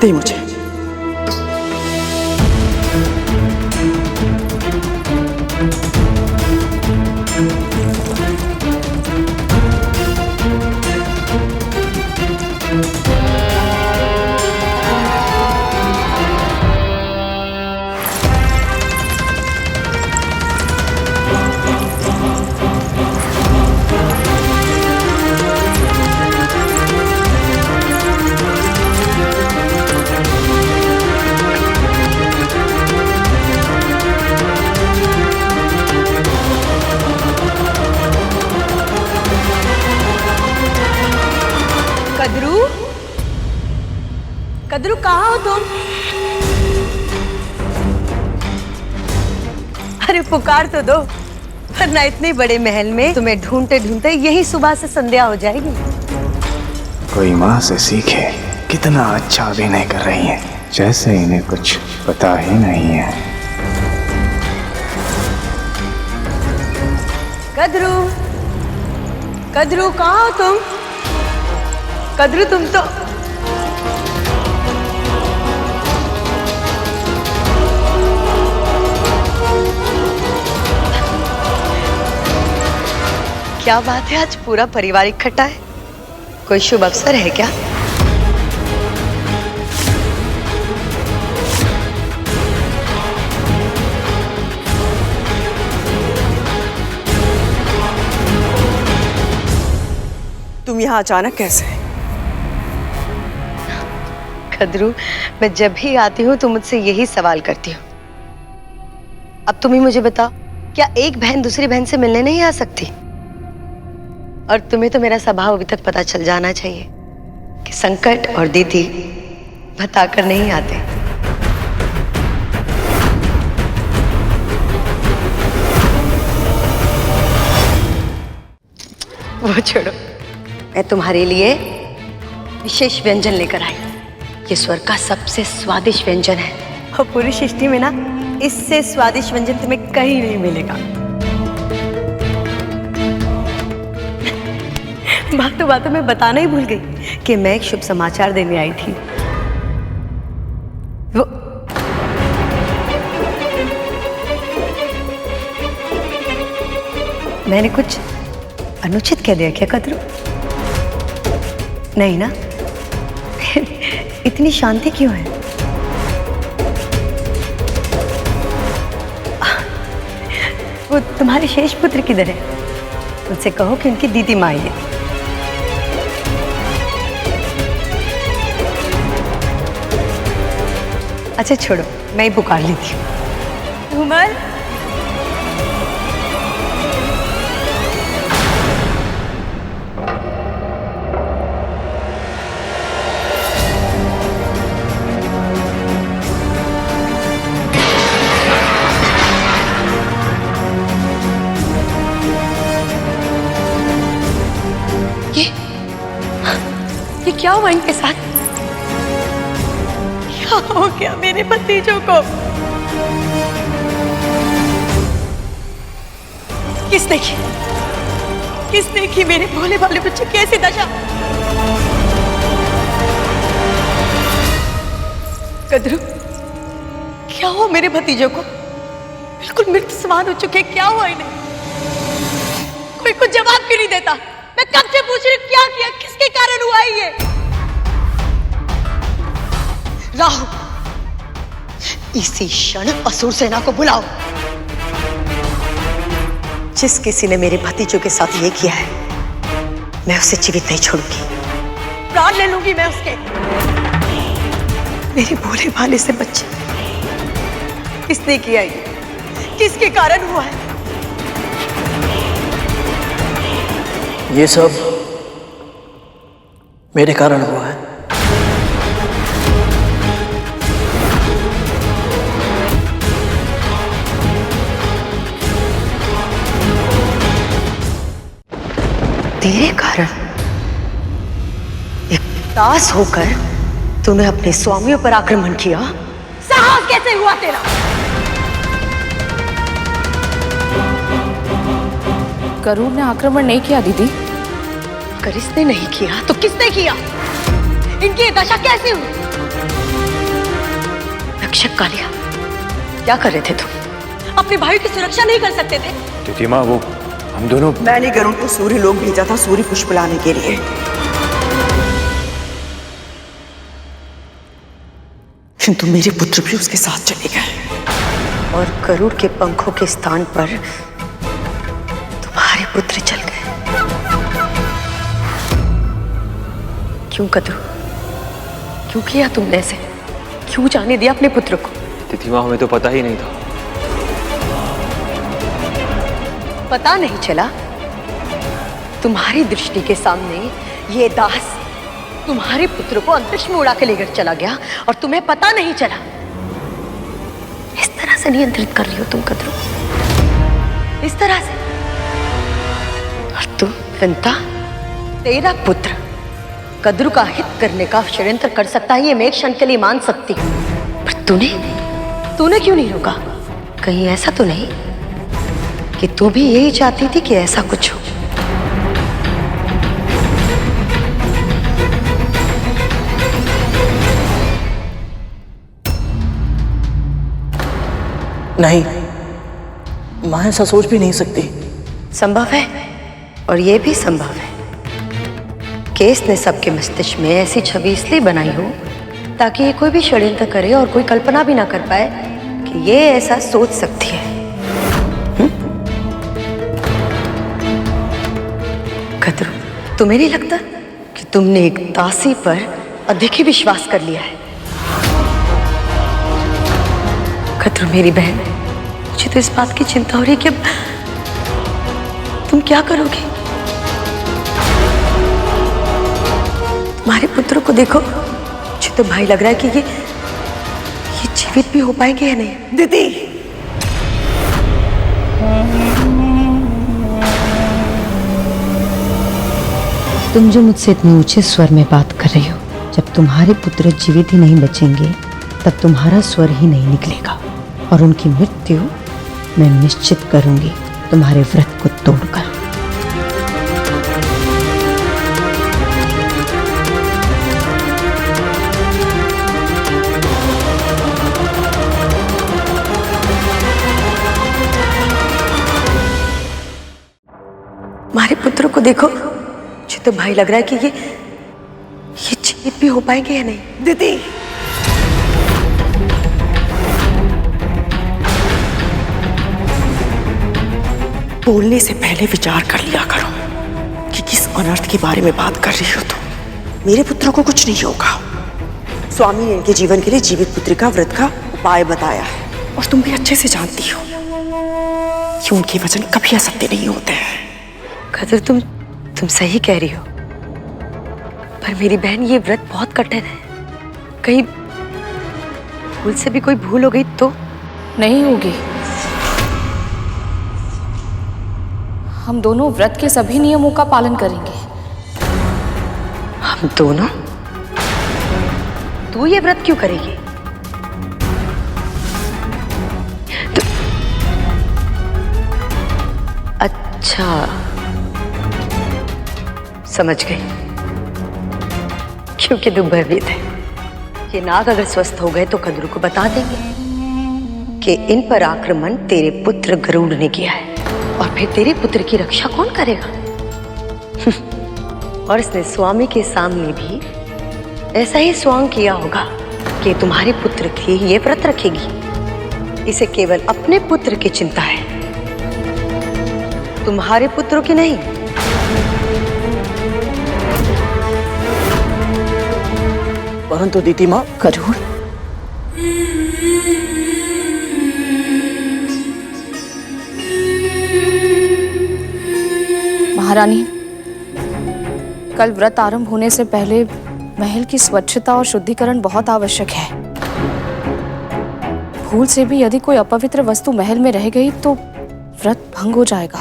S2: दे मुझे।
S11: कद्रू कहाँ हो तुम? अरे पुकार तो दो, वरना इतने बड़े महल में तुम्हें ढूंढते ढूंढते यही सुबह से संध्या हो जाएगी।
S5: कोई माँ से सीखे, कितना अच्छा अभिनय कर रही हैं, जैसे इन्हें कुछ पता ही नहीं है।
S11: कद्रू, कद्रू कहाँ हो तुम? कद्रू तुम तो क्या बात है, आज पूरा परिवार इकट्ठा है। कोई शुभ अवसर है क्या?
S2: तुम यहाँ अचानक कैसे?
S11: कद्रू, मैं जब भी आती हूँ तुम मुझसे यही सवाल करती हो। अब तुम ही मुझे बताओ, क्या एक बहन दूसरी बहन से मिलने नहीं आ सकती? और तुम्हें तो मेरा स्वभाव अभी तक पता चल जाना चाहिए कि संकट और दीदी बताकर नहीं आते। वो छोड़ो, मैं तुम्हारे लिए विशेष व्यंजन लेकर आई। ये स्वर्ग का सबसे स्वादिष्ट व्यंजन है और पूरी सृष्टि में ना इससे स्वादिष्ट व्यंजन तुम्हें कहीं नहीं मिलेगा। बातों में बताना ही भूल गई कि मैं एक शुभ समाचार देने आई थी। वो मैंने कुछ अनुचित कह दिया क्या कद्रू? नहीं ना? इतनी शांति क्यों है? वो तुम्हारे शेष पुत्र किधर है? उनसे कहो कि उनकी दीदी माँ है। अच्छा छोड़ो, मैं ही पुकार लेती हूँ। धूमल, ये क्या हुआ इनके साथ? क्या हो गया मेरे भतीजों को? किसने की? किसने की मेरे भोले भाले बच्चे की ऐसी दशा? कद्रू, क्या हुआ मेरे भतीजों को? बिल्कुल मृत समान हो चुके, क्या हुआ इन्हें? कोई कुछ जवाब क्यों नहीं देता? मैं कब से पूछ रही हूँ, क्या किया, किसके कारण हुआ है ये? राहु, इसी क्षण असुर सेना को बुलाओ। जिस किसी ने मेरे भतीजों के साथ ये किया है, मैं उसे जीवित नहीं छोड़ूंगी, प्राण ले लूंगी मैं उसके। मेरे भोले भाले से बच्चे, किसने किया ये? किसके कारण हुआ है?
S9: ये सब मेरे कारण हुआ है।
S11: तेरे कारण? एक दास होकर तूने अपने स्वामियों पर आक्रमण किया? साहस कैसे हुआ तेरा?
S1: गरुड़ ने आक्रमण नहीं किया दीदी।
S11: अगर इसने नहीं किया तो किसने किया? इनकी ये दशा कैसे हुई? रक्षक कालिया, क्या कर रहे थे तुम? अपने भाई की सुरक्षा नहीं कर सकते थे?
S7: तिथि माँ, वो हम दोनों।
S2: मैंने गरुड़ को सूर्य लोक भेजा था सूर्य पुष्प लाने के लिए। किंतु मेरे पुत्र भी उसके साथ चले गए
S11: और गरुड़ के पंखों के स्थान पर तुम्हारे पुत्र चल गए। क्यों कद्रू? क्यों किया तुमने ऐसे? क्यों जाने दिया अपने पुत्र को?
S10: तिथि माँ, हमें तो पता ही नहीं था।
S11: पता नहीं चला? तुम्हारी दृष्टि के सामने ये दास तुम्हारे पुत्र को अंतरिक्ष में उड़ा के लेकर चला गया और तुम्हें पता नहीं चला। इस तरह से नियंत्रित कर रही हो तुम कद्रू, इस तरह से। और तुम विंता, तेरा पुत्र कद्रू का हित करने का षड्यंत्र कर सकता है, ये मैं एक क्षण के लिए मान सकती हूँ, पर तूने क्यों नहीं रोका? कहीं ऐसा तो नहीं कि तू भी यही चाहती थी कि ऐसा कुछ हो?
S9: नहीं, मां ऐसा सोच भी नहीं सकती।
S11: संभव है, और ये भी संभव है कि इसने सबके मस्तिष्क में ऐसी छवि इसलिए बनाई हो ताकि ये कोई भी षड्यंत्र करे और कोई कल्पना भी ना कर पाए कि ये ऐसा सोच सकती है। कद्रू, तुम्हें नहीं लगता कि तुमने एक दासी पर अधिक ही विश्वास कर लिया है? कद्रू मेरी बहन, मुझे तो इस बात की चिंता हो रही है कि अब तुम क्या करोगी? तुम्हारे पुत्र को देखो, मुझे तो भाई लग रहा है कि ये जीवित भी हो पाएंगे या नहीं।
S2: दीदी,
S13: तुम जो मुझसे इतने ऊंचे स्वर में बात कर रही हो, जब तुम्हारे पुत्र जीवित ही नहीं बचेंगे तब तुम्हारा स्वर ही नहीं निकलेगा और उनकी मृत्यु मैं निश्चित करूंगी तुम्हारे व्रत को तोड़कर।
S11: हमारे पुत्र को देखो, मुझे तो भाई लग रहा है कि ये जीवित भी हो पाएंगे या नहीं।
S2: दीदी, बोलने से पहले विचार कर लिया करो कि किस अनर्थ के बारे में बात कर रही हो तुम। मेरे पुत्र को कुछ नहीं होगा, स्वामी ने इनके जीवन के लिए जीवित पुत्री का व्रत का उपाय बताया है। और तुम भी अच्छे से जानती हो कि उनके वचन कभी असत्य नहीं होते हैं।
S11: कदर, तुम सही कह रही हो, पर मेरी बहन ये व्रत बहुत कठिन है। कहीं भूल से भी कोई भूल हो गई तो?
S1: नहीं होगी। हम दोनों व्रत के सभी नियमों का पालन करेंगे।
S11: हम दोनों? तू ये व्रत क्यों करेगी? अच्छा, समझ गई। क्योंकि तू भयभीत है। ये नाग अगर स्वस्थ हो गए तो कद्रू को बता देंगे कि इन पर आक्रमण तेरे पुत्र गरुड़ ने किया है, और फिर तेरे पुत्र की रक्षा कौन करेगा? और इसने स्वामी के सामने भी ऐसा ही स्वांग किया होगा कि तुम्हारे पुत्र की ये व्रत रखेगी। इसे केवल अपने पुत्र की चिंता है, तुम्हारे पुत्रों की नहीं।
S4: परंतु दीदी माँ,
S11: गरुड़,
S1: महारानी, कल व्रत आरंभ होने से पहले महल की स्वच्छता और शुद्धिकरण बहुत आवश्यक है। भूल से भी यदि कोई अपवित्र वस्तु महल में रह गई तो व्रत भंग हो जाएगा।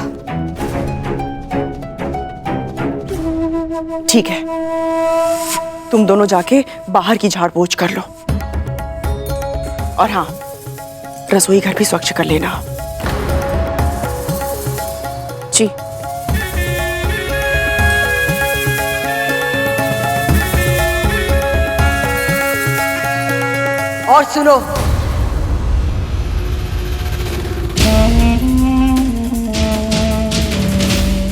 S2: ठीक है, तुम दोनों जाके बाहर की झाड़ पोंछ कर लो, और हाँ, रसोई घर भी स्वच्छ कर लेना।
S1: जी।
S11: और सुनो,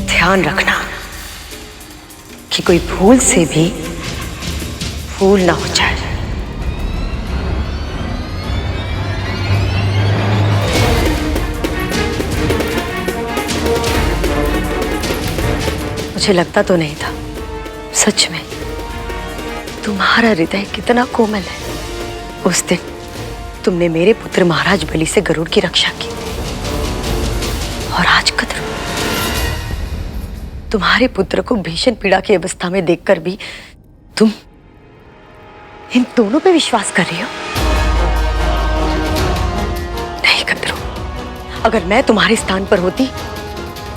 S11: ध्यान रखना कि कोई भूल से भी फूल ना हो जाए। मुझे लगता तो नहीं था, सच में तुम्हारा हृदय कितना कोमल है। उस दिन तुमने मेरे पुत्र महाराज बलि से गरुड़ की रक्षा की, और आज कद्रू, तुम्हारे पुत्र को भीषण पीड़ा की अवस्था में देखकर भी तुम इन दोनों पे विश्वास कर रही हो? नहीं कद्रू, अगर मैं तुम्हारे स्थान पर होती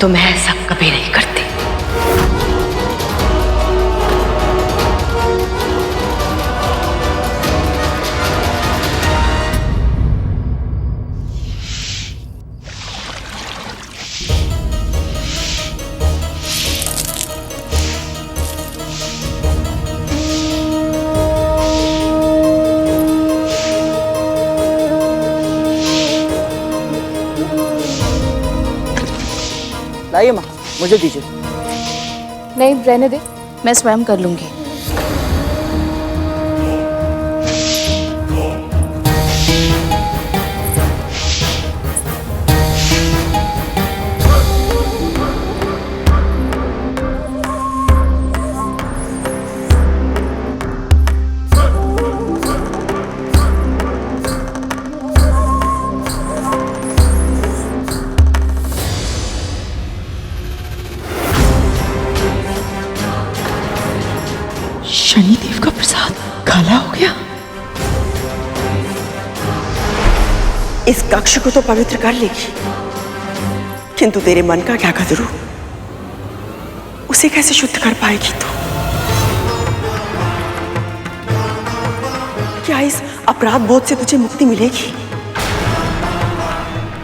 S11: तो मैं ऐसा कभी नहीं करती।
S4: लाइए माँ, मुझे दीजिए।
S1: नहीं, रहने दे, मैं स्वयं कर लूंगी।
S2: शनिदेव का प्रसाद काला हो गया। इस कक्ष को तो पवित्र कर लेगी, किंतु तेरे मन का क्या कदरू, उसे कैसे शुद्ध कर पाएगी तू? क्या इस अपराध बोध से तुझे मुक्ति मिलेगी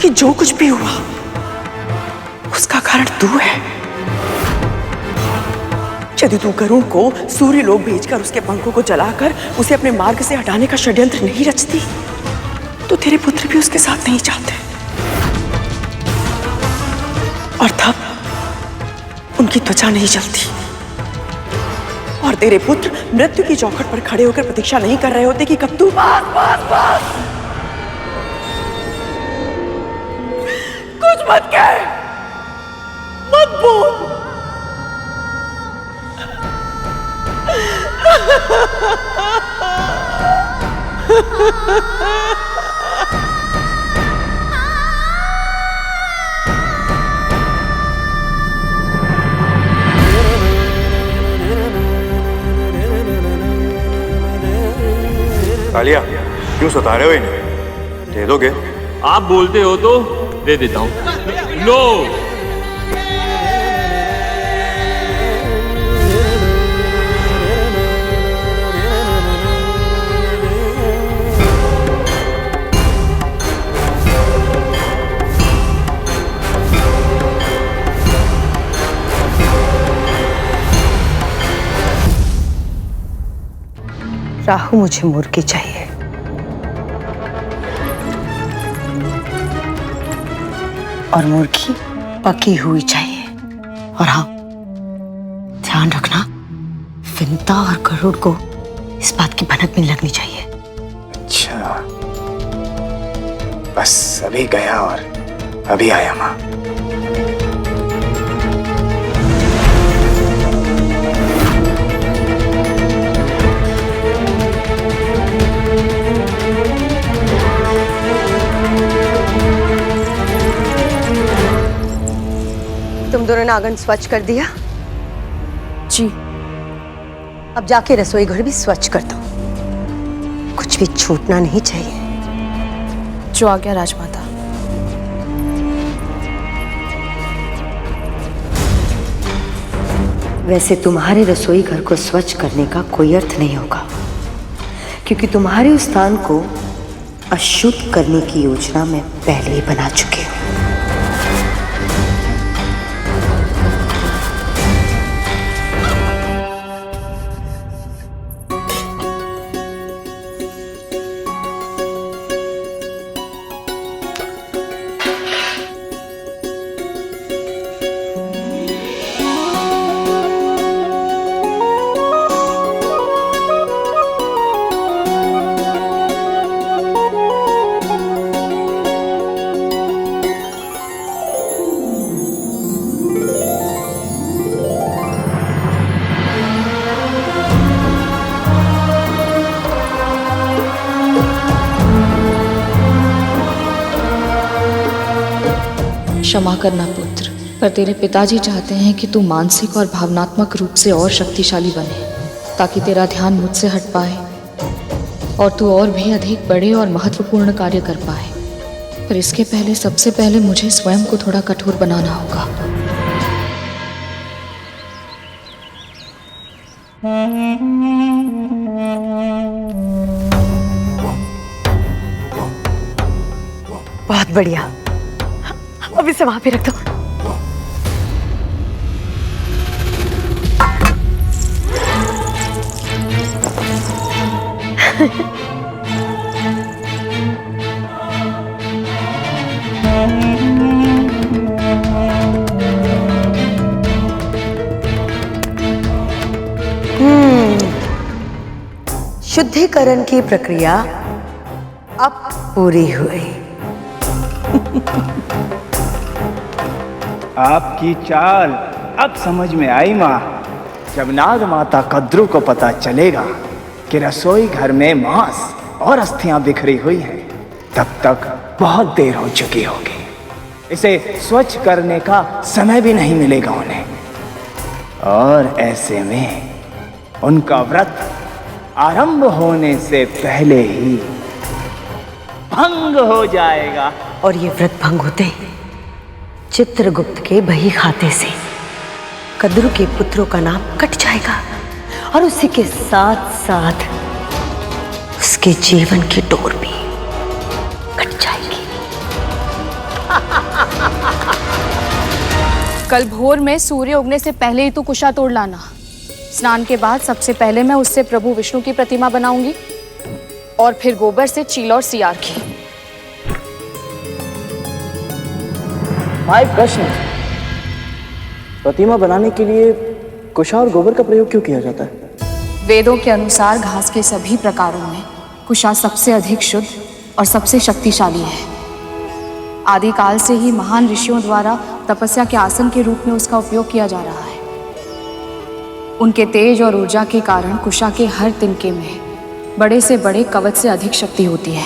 S2: कि जो कुछ भी हुआ उसका कारण तू है? यदि तू गरुड़ को सूर्य लोक भेजकर उसके पंखों को जलाकर उसे अपने मार्ग से हटाने का षड्यंत्र नहीं रचती, तो तेरे पुत्र भी उसके साथ नहीं जाते, और तब उनकी त्वचा नहीं जलती, और तेरे पुत्र मृत्यु की चौखट पर खड़े होकर प्रतीक्षा नहीं कर रहे होते कि कब तू बस कुछ मत कह, मत बोल।
S7: कालिया, क्यों सता रहे हो इन्हें? दे दोगे?
S10: आप बोलते हो तो दे देता हूं। लो।
S11: राहु, मुझे मुर्गी चाहिए। और मुर्गी पकी हुई चाहिए। और हाँ, ध्यान रखना, विंता और गरुड़ को इस बात की भनक भी लगनी चाहिए।
S5: अच्छा, बस अभी गया और अभी आया माँ।
S11: तुम दोनों ने आंगन स्वच्छ कर दिया?
S1: जी।
S11: अब जाके रसोई घर भी स्वच्छ कर दो, कुछ भी छूटना नहीं चाहिए।
S1: जो आ गया राजमाता।
S11: वैसे तुम्हारे रसोई घर को स्वच्छ करने का कोई अर्थ नहीं होगा, क्योंकि तुम्हारे उस स्थान को अशुद्ध करने की योजना मैं पहले ही बना चुकी हूँ।
S1: क्षमा करना पुत्र, पर तेरे पिताजी चाहते हैं कि तू मानसिक और भावनात्मक रूप से और शक्तिशाली बने, ताकि तेरा ध्यान मुझसे हट पाए और तू और भी अधिक बड़े और महत्वपूर्ण कार्य कर पाए। पर इसके पहले सबसे पहले मुझे स्वयं को थोड़ा कठोर बनाना होगा।
S11: बहुत बढ़िया, अब इसे वहां पे रख दो। शुद्धिकरण की प्रक्रिया अब पूरी हुई।
S5: आपकी चाल अब समझ में आई माँ। जब नाग माता कद्रू को पता चलेगा कि रसोई घर में मांस और अस्थियां बिखरी हुई हैं, तब तक बहुत देर हो चुकी होगी। इसे स्वच्छ करने का समय भी नहीं मिलेगा उन्हें, और ऐसे में उनका व्रत आरंभ होने से पहले ही भंग हो जाएगा।
S11: और ये व्रत भंग होते ही चित्रगुप्त के बही खाते से कद्रू के पुत्रों का नाम कट जाएगा, और उसी के साथ साथ उसके जीवन की डोर भी कट जाएगी।
S1: कल भोर में सूर्य उगने से पहले ही तू कुशा तोड़ लाना। स्नान के बाद सबसे पहले मैं उससे प्रभु विष्णु की प्रतिमा बनाऊंगी, और फिर गोबर से चील और सियार की।
S9: मां, एक प्रश्न, प्रतिमा बनाने के लिए कुशा और गोबर का प्रयोग क्यों किया जाता है?
S1: वेदों के अनुसार घास के सभी प्रकारों में कुशा सबसे अधिक शुद्ध और सबसे शक्तिशाली है। आदिकाल से ही महान ऋषियों द्वारा तपस्या के आसन के रूप में उसका उपयोग किया जा रहा है। उनके तेज और ऊर्जा के कारण कुशा के हर तिनके में बड़े से बड़े कवच से अधिक शक्ति होती है।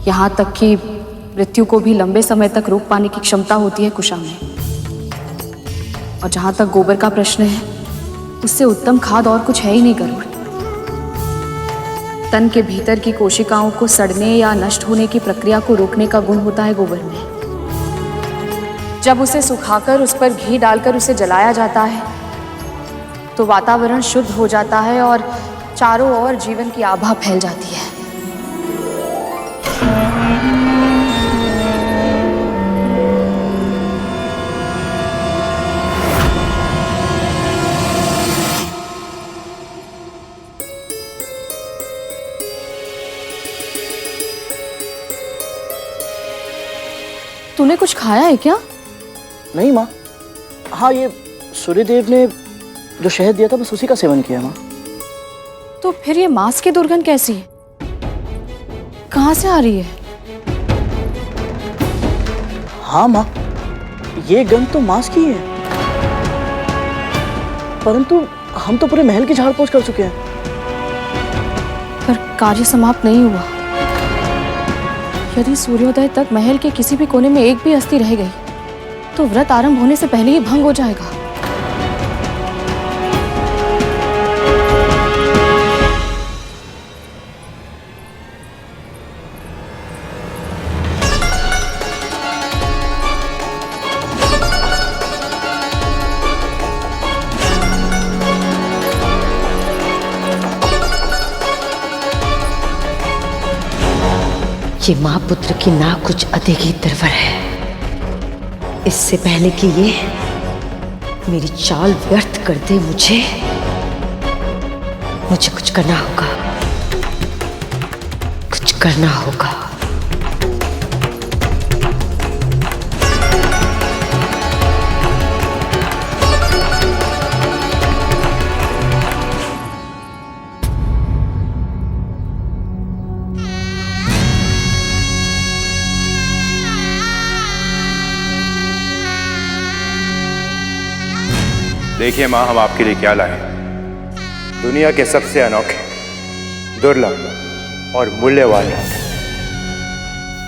S1: यहाँ तक कि मृत्यु को भी लंबे समय तक रोक पाने की क्षमता होती है कुशा में। और जहाँ तक गोबर का प्रश्न है, उससे उत्तम खाद और कुछ है ही नहीं गरुड़। तन के भीतर की कोशिकाओं को सड़ने या नष्ट होने की प्रक्रिया को रोकने का गुण होता है गोबर में। जब उसे सुखाकर उस पर घी डालकर उसे जलाया जाता है तो वातावरण शुद्ध हो जाता है और चारों ओर जीवन की आभा फैल जाती है। तूने कुछ खाया है क्या?
S4: नहीं माँ। हाँ, ये सूर्यदेव ने जो शहद दिया था बस उसी का सेवन किया माँ।
S1: तो फिर ये मांस की दुर्गंध कैसी है? कहाँ से आ रही है?
S4: हाँ माँ, ये गंध तो मांस की है, परंतु हम तो पूरे महल की झाड़ पोछ कर चुके हैं।
S1: पर कार्य समाप्त नहीं हुआ। यदि सूर्योदय तक महल के किसी भी कोने में एक भी अस्थि रह गई तो व्रत आरंभ होने से पहले ही भंग हो जाएगा।
S13: ये माँ पुत्र की ना कुछ अधिक ही निर्भर है। इससे पहले कि ये मेरी चाल व्यर्थ कर दे, मुझे कुछ करना होगा। कुछ करना होगा।
S7: देखिए माँ, हम आपके लिए क्या लाए हैं। दुनिया के सबसे अनोखे, दुर्लभ और मूल्यवान।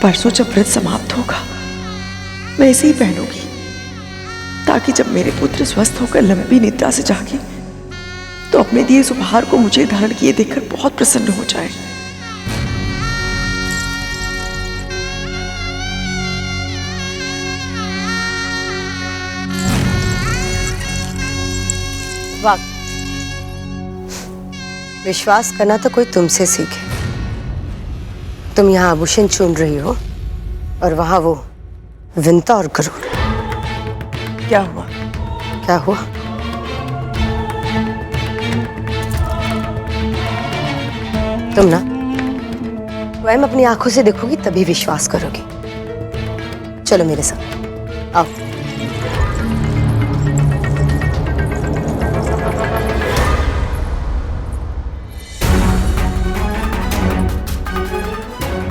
S2: परसों जब व्रत समाप्त होगा मैं इसे ही पहनूंगी, ताकि जब मेरे पुत्र स्वस्थ होकर लंबी निद्रा से जागे तो अपने दिए इस उपहार को मुझे धारण किए देखकर बहुत प्रसन्न हो जाए।
S11: वाह, विश्वास करना तो कोई तुमसे सीखे। तुम यहाँ आभूषण चुन रही हो और वहां वो विंता और गरुड़।
S2: क्या हुआ?
S11: क्या हुआ? तुम ना स्वयं अपनी आंखों से देखोगी तभी विश्वास करोगी। चलो मेरे साथ आओ।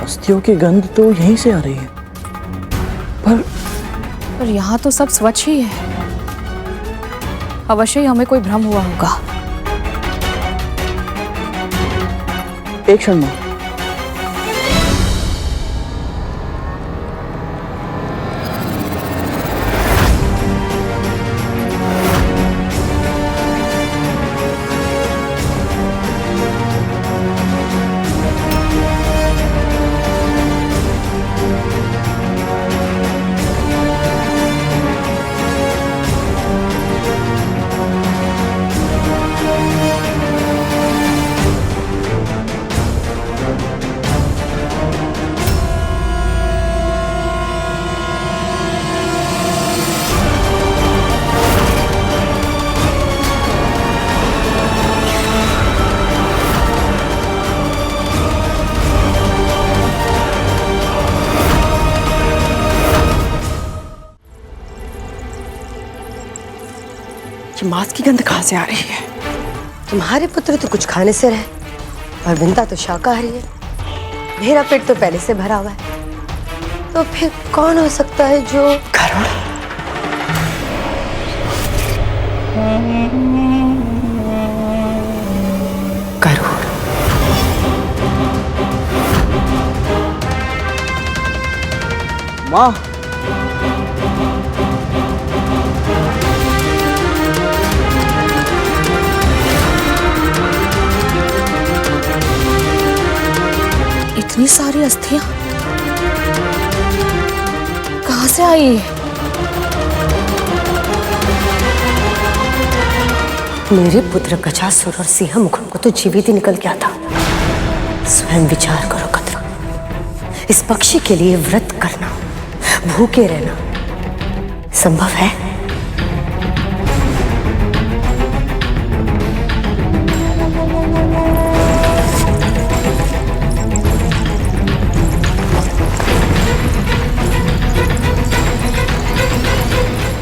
S4: अस्थियों की गंध तो यहीं से आ रही है,
S1: पर यहाँ तो सब स्वच्छ ही है। अवश्य ही हमें कोई भ्रम हुआ होगा।
S4: एक क्षण में।
S2: ये मांस की गंध कहाँ से आ रही है?
S11: तुम्हारे पुत्र तो कुछ खाने से रहे और विंता तो शाकाहारी है। मेरा पेट तो पहले से भरा हुआ है। तो फिर कौन हो सकता है जो
S2: गरुड़? गरुड़।
S4: माँ,
S1: इतनी सारी अस्थियां कहाँ से आई?
S11: मेरे पुत्र गजासुर और सिंह मुखम को तो जीवित ही निकल गया था। स्वयं विचार करो कद्रू, इस पक्षी के लिए व्रत करना, भूखे रहना संभव है?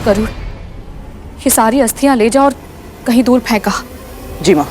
S1: गरुड़, ये सारी अस्थियां ले जाओ और कहीं दूर फेंका।
S4: जी माँ।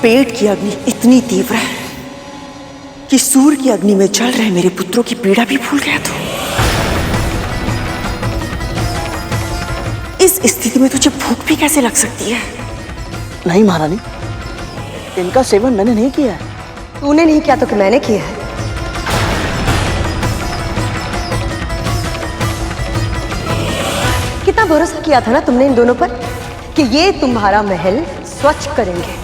S2: पेट की अग्नि इतनी तीव्र है कि सूर्य की अग्नि में जल रहे मेरे पुत्रों की पीड़ा भी भूल गया तू। इस स्थिति में तुझे भूख भी कैसे लग सकती है?
S4: नहीं महारानी, इनका सेवन मैंने नहीं किया है।
S11: तूने नहीं किया तो कि मैंने किया है। कितना भरोसा किया था ना तुमने इन दोनों पर कि ये तुम्हारा महल स्वच्छ करेंगे,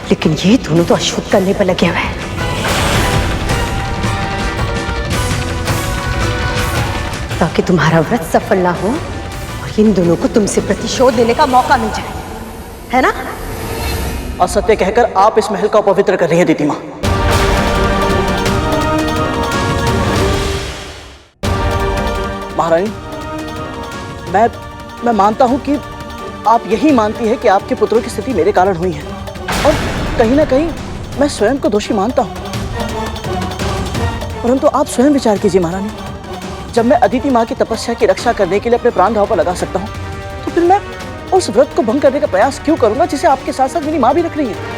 S11: लेकिन ये दोनों तो अशुद्ध करने पर लगे हुए हैं। ताकि तुम्हारा व्रत सफल ना हो और इन दोनों को तुमसे प्रतिशोध लेने का मौका मिल जाए, है ना?
S4: असत्य कहकर आप इस महल का अपवित्र कर रही हैं दीदी माँ। महारानी, मैं मानता हूं कि आप यही मानती है कि आपके पुत्रों की स्थिति मेरे कारण हुई है, और कहीं ना कहीं मैं स्वयं को दोषी मानता हूं। परंतु आप स्वयं विचार कीजिए महारानी, जब मैं अदिति माँ की तपस्या की रक्षा करने के लिए अपने प्राण दांव पर लगा सकता हूँ, तो फिर मैं उस व्रत को भंग करने का प्रयास क्यों करूंगा जिसे आपके साथ साथ मेरी माँ भी रख रही है?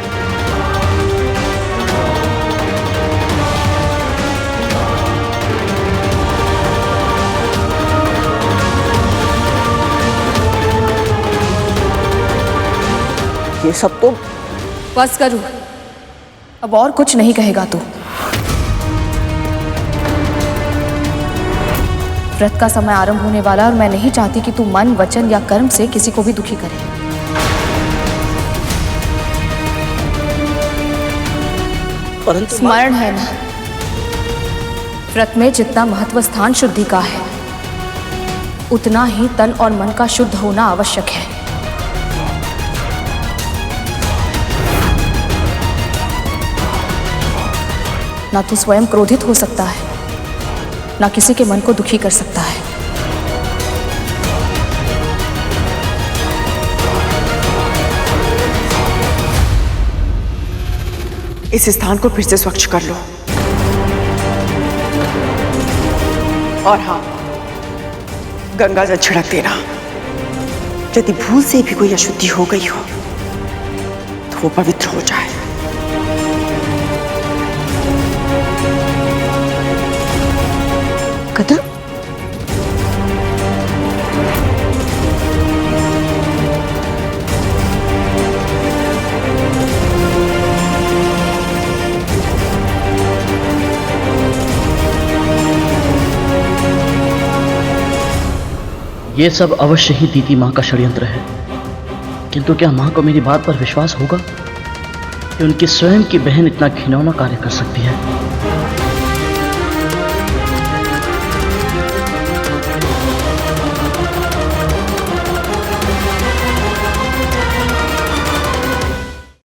S4: ये सब तो
S1: बस करूं, अब और कुछ नहीं कहेगा तू। व्रत का समय आरंभ होने वाला और मैं नहीं चाहती कि तू मन, वचन या कर्म से किसी को भी दुखी करे।
S4: परंतु
S1: स्मरण है ना, व्रत में जितना महत्व स्थान शुद्धि का है, उतना ही तन और मन का शुद्ध होना आवश्यक है। ना तो स्वयं क्रोधित हो सकता है, ना किसी के मन को दुखी कर सकता है।
S2: इस स्थान को फिर से स्वच्छ कर लो। और हाँ, गंगा जल छिड़क देना। यदि भूल से भी कोई अशुद्धि हो गई हो तो वो पवित्र हो जाए। कदम,
S9: ये सब अवश्य ही दीदी माँ का षड्यंत्र है, किंतु क्या माँ को मेरी बात पर विश्वास होगा कि उनकी स्वयं की बहन इतना घिनौना कार्य कर सकती है?